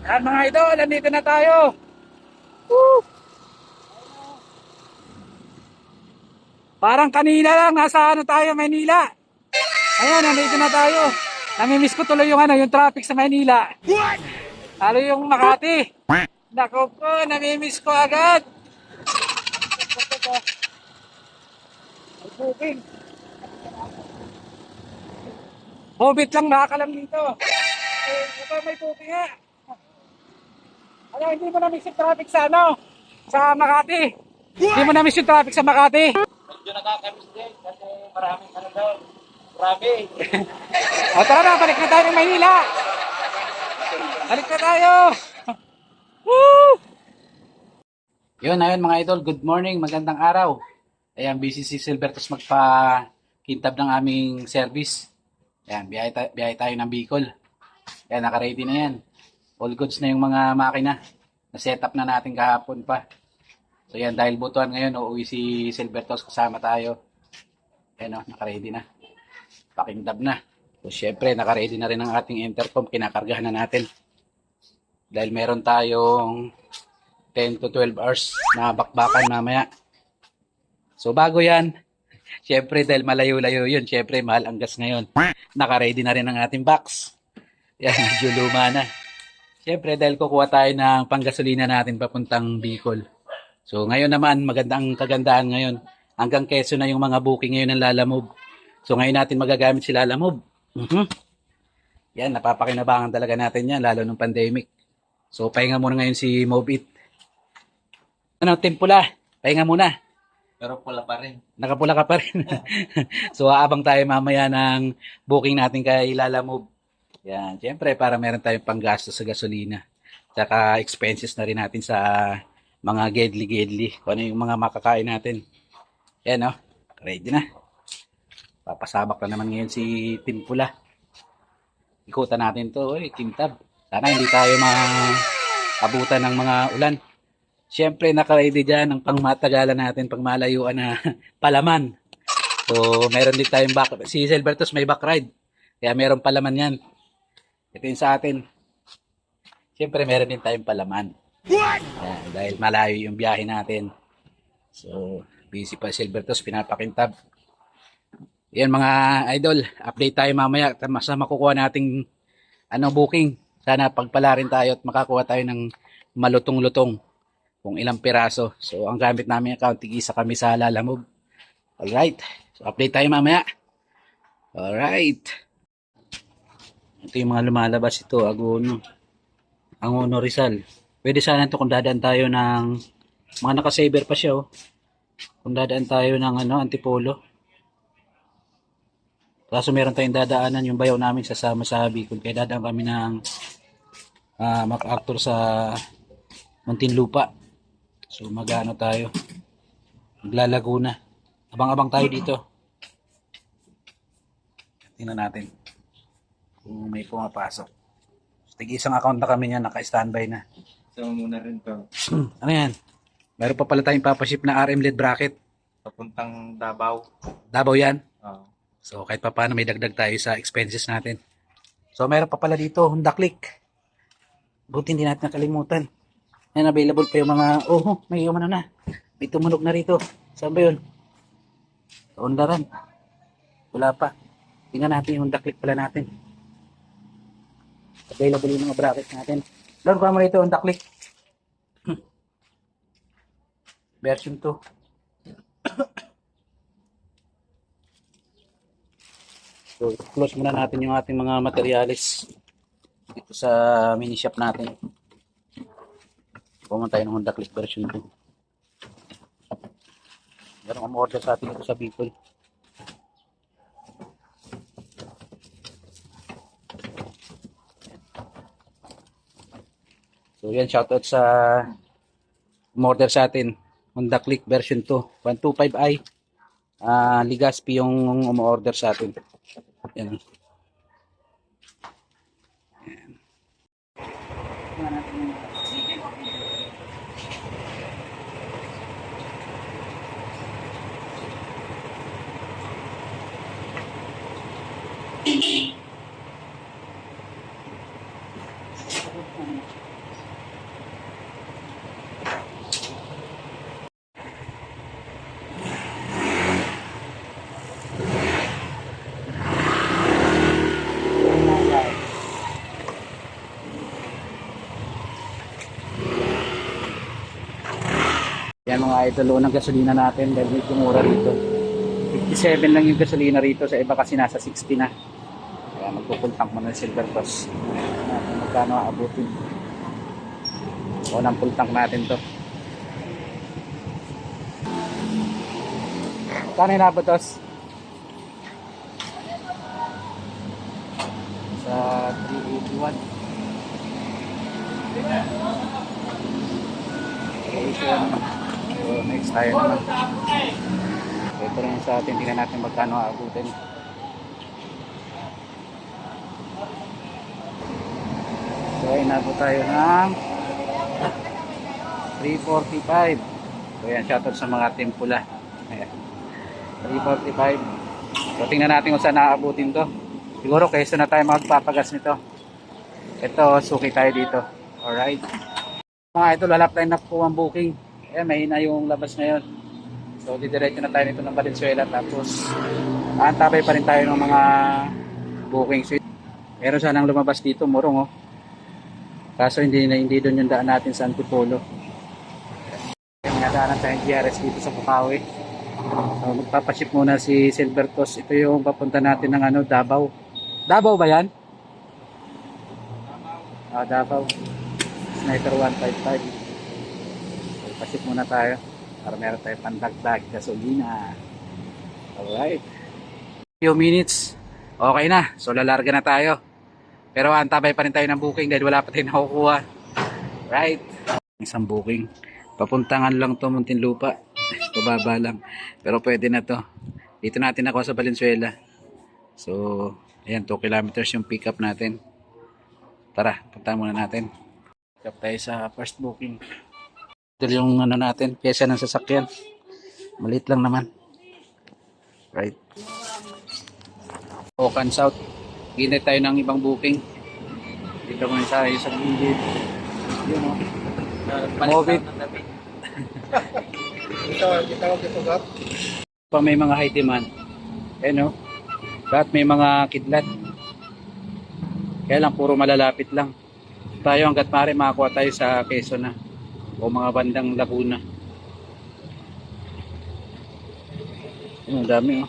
Yan mga idol, nandito na tayo. Woo! Parang kanina lang, nasa ano tayo, Maynila. Ayan, nandito na tayo. Namimiss ko tuloy yung traffic sa Maynila. Lalo yung Makati. Nako po, namimiss ko agad. May booking. Hobbit lang nakakalam dito. Ito may booking nga. Ano, hindi mo na-miss yung traffic sa ano? Sa Makati. Hindi mo na-miss yung traffic sa Makati. Medyo nakakamiss din kasi maraming ano doon. Grabe. O tara na, balik na tayo ng Maynila. Balik na tayo. Woo! Yun, ayun mga idol, good morning, magandang araw. Ayan, busy si Silbertos magpa-kintab ng aming service. Ayan, biyahe tayo ng Bicol. Ayan, naka-ready na yan. All goods na yung mga makina. Na-set up na natin kahapon pa. So yan, dahil butuan ngayon, uuwi si Silbertos, kasama tayo. Ayan o, naka-ready na. Pakindab na. So syempre, naka-ready na rin ang ating intercom, kinakargahan na natin. Dahil meron tayong 10 to 12 hours na bakbakan mamaya. So bago yan, syempre dahil malayo-layo yun, syempre mahal ang gas ngayon. Naka-ready na rin ang ating box. Yan, medyo luma na. Syempre dahil kukuha tayo ng panggasolina natin papuntang Bicol. So ngayon naman, magandang kagandahan ngayon. Hanggang Quezon na yung mga booking ngayon ng Lalamove. So ngayon natin magagamit si Lalamove. Yan, napapakinabangan talaga natin yan, lalo nung pandemic. So pahinga muna ngayon si Mobit. Ano, Timpula, pahinga muna. Pero pula pa rin. Nakapula ka pa rin. So aabang tayo mamaya ng booking natin kay Lalamove. Yan, siyempre para meron tayong panggastos sa gasolina. Tsaka expenses na rin natin sa mga gedli-gedli. Kung ano yung mga makakain natin. Yan o, ready na. Papasabak na naman ngayon si Timpula. Ikutan natin to, kintab. Sana hindi tayo maabutan ng mga ulan. Siyempre, naka-ready dyan ang pangmatagalan natin, pangmalayuan na palaman. So, meron din tayong si Silbertos may back ride. Kaya meron palaman yan. Ito yung sa atin. Siyempre, meron din tayong palaman. Ayan, dahil malayo yung biyahe natin. So, busy pa Silbertos, pinapakintab. Yan mga idol, update tayo mamaya sa makukuha nating booking. Sana pagpala rin tayo at makakuha tayo ng malutong-lutong kung ilang piraso. So, ang gamit namin account, tig-isa kami sa Lalamove. Alright. So, update tayo mamaya. Alright. Ito yung mga lumalabas ito. Agono. Angono Rizal. Pwede sana ito kung dadaan tayo ng mga nakasaver pa siya. Oh. Kung dadaan tayo ng Antipolo. Kaso meron tayong dadaanan yung bayaw namin sasama sa Bicol. Kaya dadaan kami ng MacArthur sa Muntinlupa. So magano tayo. Maglalaguna. Abang-abang tayo dito. Tingnan natin kung may pumapasok. Tig-isang account na kami niyan, naka-standby na. So muna rin to. Ano yan? Meron pa pala tayong papaship na RM LED bracket. Papuntang Davao. Davao yan. Oh. So kahit pa paano may dagdag tayo sa expenses natin. So meron pa pala dito, Honda Click. Buti hindi natin nakalimutan. Yan, available pa yung mga, may umano na. May tumunog na rito. Saan ba yun? Sa Honda rin. Wala pa. Tingnan natin yung Honda Click pala natin. Available yung mga bracket natin. Doon pa mo rito, Honda Click. Version 2. So, close muna natin yung ating mga materials dito sa mini shop natin. Pumunta tayo ng Honda Click version 2. Meron kang order sa atin ito sa Bicol. So yan, shoutout sa order sa atin. Honda Click version 2. 125i. Ligaspi yung umorder sa atin. Yan. Ayan mga idol, unang gasolina natin dahil medyo mura rito. 57 lang yung gasolina rito, sa iba kasi nasa 60 na. Kaya magpupuntank mo ng silver toss. Kung magkano aabutin. Unang full tank natin to. Kano yung nabot toss? Sa 381. So next tayo naman. Ito rin sa atin, tingnan natin magkano aabutin. So inabot tayo ng 345. So yan, shoutout sa mga team pula. Ayan, 345. So tingnan natin kung saan naaabutin to. Siguro kaysa na tayo magpapagas nito. Ito, suki tayo dito. Alright. Mga idol, wala pa na po ang booking. Ayan, mahina yung labas ngayon. So didiretso na tayo nito ng Valenzuela. Tapos antabay pa rin tayo ng mga booking. So, meron sanang lumabas dito, Morong, oh. Kaso hindi doon yung daan natin sa Antipolo. Nadaanan tayong GRS dito sa Bukawi. So magpapaship muna si Silver Toss. Ito yung papunta natin ng ano, Davao. Davao ba yan? Davao. Sniper 155. So paship muna tayo para meron tayo pandagdag gasolina. Alright. Few minutes. Okay na. So lalarga na tayo. Pero antabay pa rin tayo ng booking dahil wala pa tayong nakukuha. Right. Isang booking. Papuntangan lang to Muntinlupa. Pababa lang. Pero pwede na to. Dito natin nakuha sa Valenzuela. So, ayan, 2 kilometers yung pick up natin. Tara, punta muna natin. Pick up tayo sa first booking. Ito yung ano natin, pyesa ng sasakyan. Maliit lang naman. Right. Okan South. Hinay tayo ng ibang booking. Dito muna tayo sa gilid. Yun o. Mobit. Pa may mga high demand. Ayan o. Lahat may mga kidlat. Kaya lang puro malalapit lang. Tayo hanggat maaari makakuha tayo sa Quezon na. O mga bandang Laguna. Ang dami o.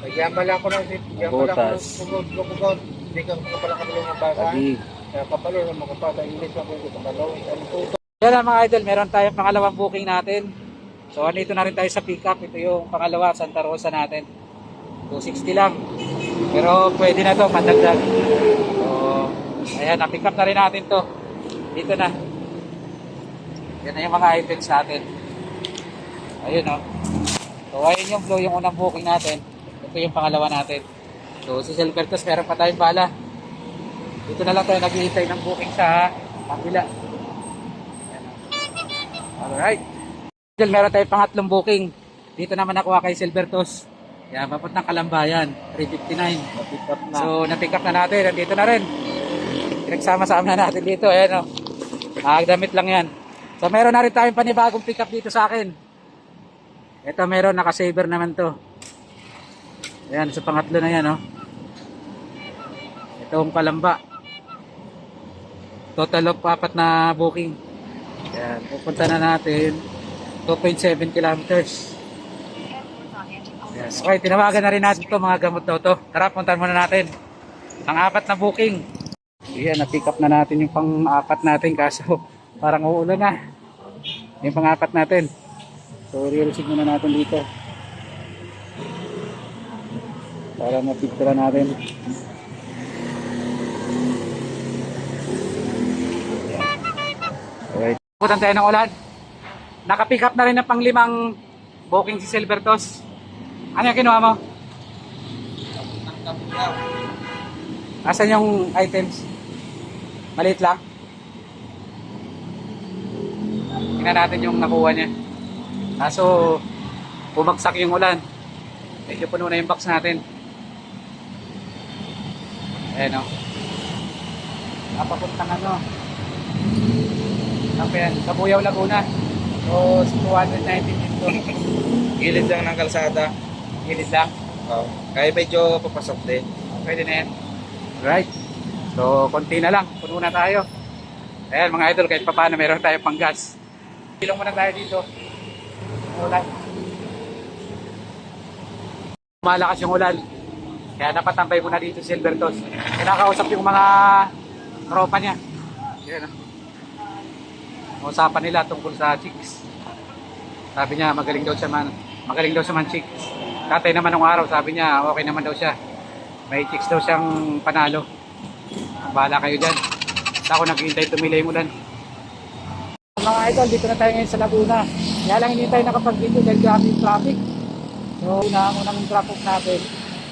Kaya pala ako ng Botas. bukod. Hindi ka pala kabalo ng basa. Lagi. Kaya kapalo ng mga pasa. English ako yung kabalo. Yan lang mga idol, meron tayong pangalawang booking natin. So andito na rin tayo sa pick up. Ito yung pangalawa, Santa Rosa natin. 260 lang. Pero pwede na to, pandagdag. So ayan, na-pick up na rin natin to. Dito na. Yan na yung mga items natin. Ayun o. So ayun yung blue, yung unang booking natin. Ito yung pangalawa natin. So si Silver Toss, meron pa tayong bala. Dito na lang tayo naghihintay ng booking sa kabila. Alright. Meron tayong pangatlong booking. Dito naman nakuha kay Silver Toss. Yan, papuntang Kalambayan, 359. So na-pick up na natin. Nandito na rin. Pinagsama-sama na natin dito. Ayan o. Damit lang yan. So meron na rin tayong panibagong pick up dito sa akin. Ito meron, naka-saver naman to. Ayan, sa pangatlo na yan, oh. Itong Kalamba. Total of 4 na booking. Ayan, pupunta na natin 2.7 kilometers. Yes. Okay, tinawagan na rin natin to mga gamot daw to. Tara, puntahan muna natin. Ang 4 na booking. Ayan, na-pick up na natin yung pang-4 natin kaso parang uulan na. Yung pang-4 natin. So, re-receive muna natin dito. Para mapicture natin. Alright. Pupuntan tayo ng ulan. Naka-pick up na rin ng pang-5 booking si Silver Toss. Ano yung kinuha mo? Asan yung items? Maliit lang? Tingnan natin yung nakuha niya. Kaso bumagsak yung ulan. Medyo puno na yung box natin. Ayan o. Napapuntang ano. Ayan, Kabuyaw, Laguna. So 290 dito. Gilid lang ng kalsada. Gilid lang. Kaya medyo papasok din. Pwede na yan. Right. So konti na lang. Puno na tayo. Ayan mga idol, kahit pa paano meron tayo pang gas. Ilong muna tayo dito. ulan. Malakas yung ulan. Kaya napatambay muna dito si Silvertos. Kinakausap yung mga tropa niya. Yan. Usapan nila tungkol sa chicks. Sabi niya magaling daw siya man chicks. Tatay naman nung araw sabi niya okay naman daw siya. May chicks daw siyang panalo. Bahala kayo dyan. Basta ako naghihintay tumila yung ulan. Mga idol, dito na tayo ngayon sa Laguna. Kaya lang hindi tayo nakapag-video dahil grabe yung traffic. So unang drop off natin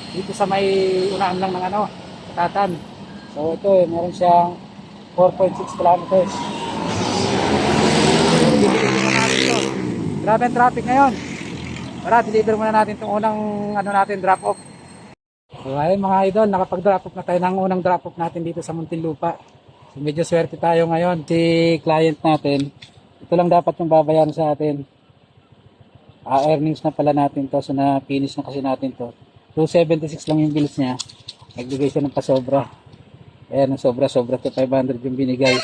dito sa may unahan lang ng Tatan. So ito meron siyang 4.6 kilometers. So deliver muna natin ito. Grabe ang traffic ngayon. Para deliver muna natin itong unang natin drop off. So ayun mga idol, nakapag-drop off na tayo ng unang drop off natin dito sa Muntinlupa. So medyo swerte tayo ngayon. Si client natin, ito lang dapat yung babayaran sa atin. Earnings na pala natin to. So na-finish na kasi natin to. 276 lang yung bills niya. Nagbigay siya ng pasobra. Ayan, sobra-sobra to 500 yung binigay.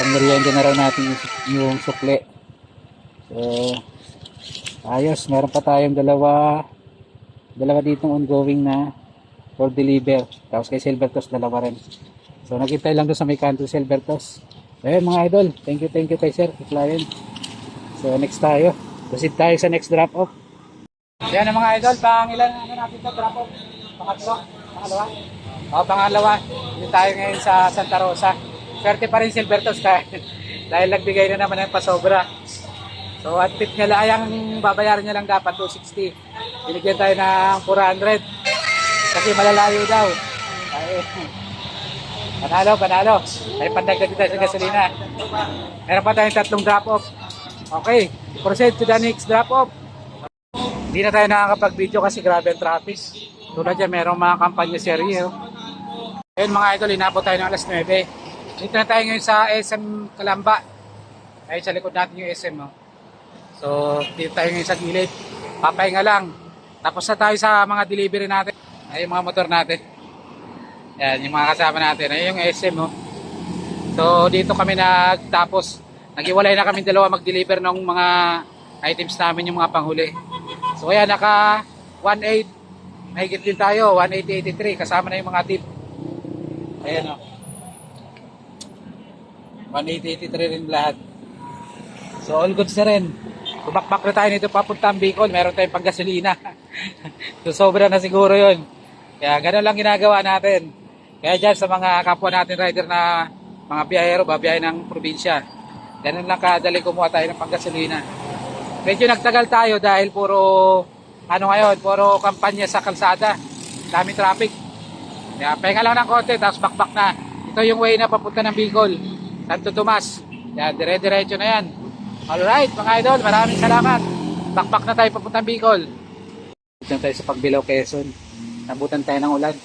Pang-merienda na raw natin yung sukle. So ayos, meron pa tayong dalawa ditong ongoing na for deliver. Tapos kay Silvertos dalawa rin. So nakita lang doon sa may kanto Silvertos. Ayun mga idol, thank you kay sir, kay client. So next tayo. Proceed tayo sa next drop off. Yan ang mga idol, ilan natin ito drop off? Pangalawa? Pangalawa. Dito tayo ngayon sa Santa Rosa. Swerte pa rin Silvertos dahil nagbigay na naman ng pasobra. So at tip niya lang, ang babayaran niya lang dapat 260. Binigyan tayo ng 400. Kasi malalayo daw. Panalo. Ay pandagdag tayo sa gasolina. Meron pa tayong 3 drop off. Okay, proceed to the next drop off. Hindi na tayo nakakapag-video kasi grabe ang traffic. Tulad dyan, merong mga kampanya serye. Ayun mga idol, inabot tayo ng alas 9. Dito na tayo ngayon sa SM Calamba. Ayun sa likod natin yung SM. So, dito tayo ngayon sa gilid. Papahinga lang. Tapos na tayo sa mga delivery natin. Ayun yung mga motor natin. Yan, yung mga kasama natin. Ayun yung SM. So, dito kami nagtapos. Nag-iwalay na kami dalawa mag-deliver ng mga items namin, yung mga panghuli. So kaya naka 1.8, mahigit din tayo, 1.883, kasama na yung mga tip. Ayan o. 1.883 rin lahat. So all goods na rin. Tumakbak na tayo nito papuntang Bicol, meron tayong panggasolina. So sobra na siguro yun. Kaya gano'n lang ginagawa natin. Kaya dyan sa mga kapwa natin rider na mga biyahero, babiyahe ng probinsya. Ganun lang kadali kumuha tayo ng panggasolina. Medyo nagtagal tayo dahil puro puro kampanya sa kalsada. Dami traffic. Kaya pahinga lang ng konti tapos bakbak na. Ito yung way na papunta ng Bicol, Santo Tomas. Kaya dire-diretso na yan. Alright mga idol, maraming salamat. Bakbak na tayo papuntang Bicol. Dito tayo sa Pagbilao, Quezon. Nabutan tayo ng ulan.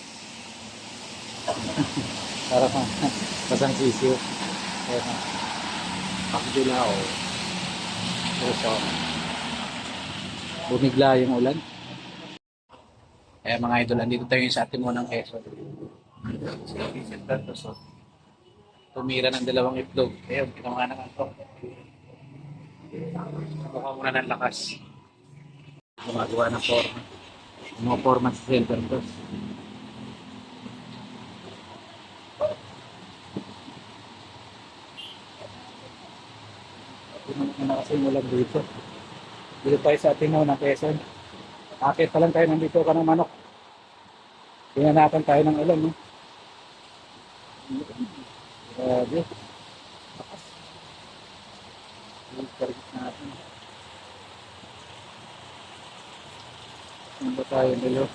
Para pasang sisiyo. Pagbilao. Quezon. Bumigla yung ulan. Kaya mga idol, andito tayo sa Atimonang Quezon. Tumira ng 2 itlog. Kaya ginawa na kanto. Nakuha muna ng lakas. Gumagawa ng forma. Mga forma sa Silvertos. Tumira na kasi yung ulan dito. Dito tayo sa Atimonang Quezon. Akit pa lang tayo nandito ka ng manok. Pinanapan tayo ng ulan. Grabe. Lakas. Target natin. Ano ba tayo nilo?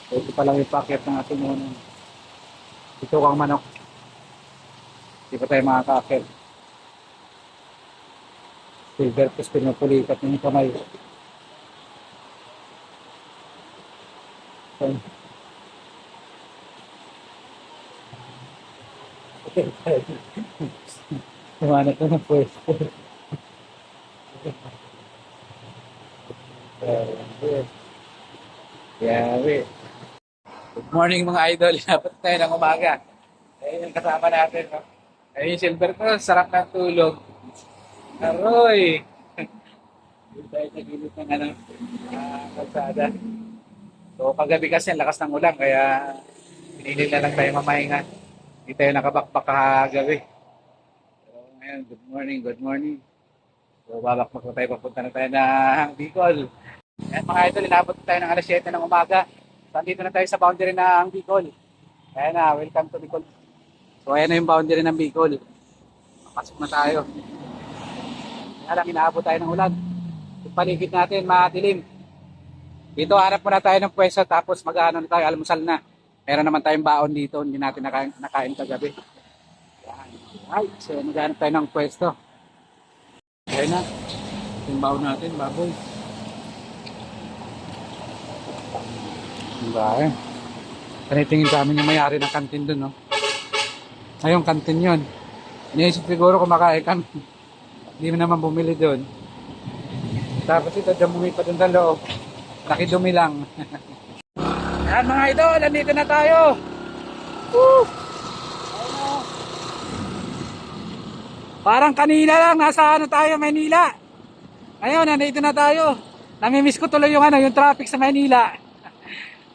Ito pa lang yung packet ng ating unang. Ito kang manok. Hindi pa tayo makaka-akit. Silvertos pinupulikat ng kamay. Tumanap ko ng pwesto. Yari. Good morning mga idol. Dapat tayo ng umaga. Ayun yung kasama natin. No? Ayun yung Silvertos. Sarap ng tulog. Aroy! Dito tayo sa gilid ng kalsada. So kagabi kasi ang lakas ng ulan kaya pinili na lang tayo mamahinga. Hindi tayo nakabakbak kagabi. So ngayon, good morning, good morning. So babakbak na tayo, papunta na tayo ng Bicol. Ayan mga idol, inabot tayo ng alas 7 ng umaga. So andito na tayo sa boundary ng Bicol. Ayan na, welcome to Bicol. So ayan na yung boundary ng Bicol. Pasok na tayo. Kaya lang, inaabot tayo ng ulan. Yung paligid natin, madilim. Dito, hanap muna tayo ng pwesto, tapos mag-ano na tayo, almusal na. Meron naman tayong baon dito, hindi natin nakain kagabi. Yan. Ay, so maghanap tayo ng pwesto. Ayan na. Yung baon natin, baboy. Diba eh? Tanitingin sa amin yung may-ari ng kantin dun, no? Ay, yung kantin yun. Iniisip siguro kumakain kami. Hindi mo naman bumili doon. Tapos ito, dumumi pa doon sa loob. Nakidumi lang. Yan mga idol, nandito na tayo. Woo! Ayun, parang kanina lang, nasa ano tayo, Maynila. Ayun, nandito na tayo. Namimiss ko tuloy yung traffic sa Maynila.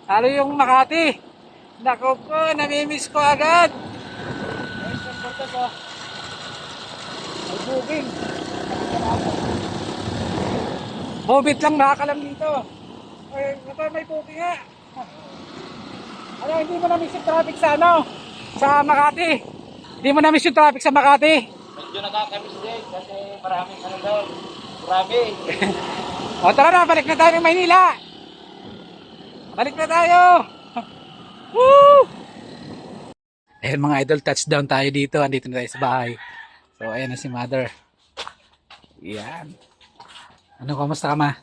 Lalo yung Makati. Naku po, namimiss ko agad. Ayun, sa porta ko. May booking. Hobbit lang nakakalam dito. Ay, may booking nga. Ano, hindi mo na-miss yung traffic sa sa Makati. Hindi mo na-miss yung traffic sa Makati. Medyo nakakamiss din kasi maraming ano daw. Marami. O tara na, balik na tayo ng Maynila. Balik na tayo. Woo! Ayun mga idol, touchdown tayo dito. Andito na tayo sa bahay. So ayan na si mother. Yan. Ano, kumusta ka ma?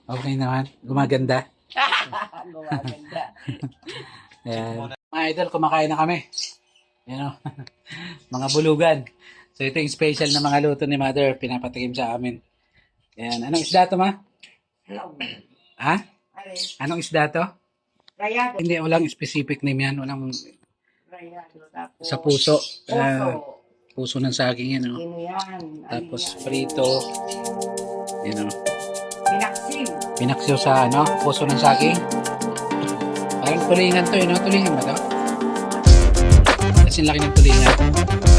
Okay naman. Gumaganda. Gumaganda. Ayan. Mga idol, kumakain na kami. Yan o. Mga bulugan. So ito yung special na mga luto ni mother. Pinapatikim sa amin. Ayan. Anong isda to ma? Ha? Anong isda to? Rayado. Hindi, walang specific name yan. Walang Rayado. Tapos, sa puso. puso. Puso ng saging yan. Ano yan? Tapos Ano yan? prito. Yan o. Pinaksim. Pinaksiw sa puso ng saging. Parang tulingan to, no? Tulingan ba to? Kasi laki ng tulingan.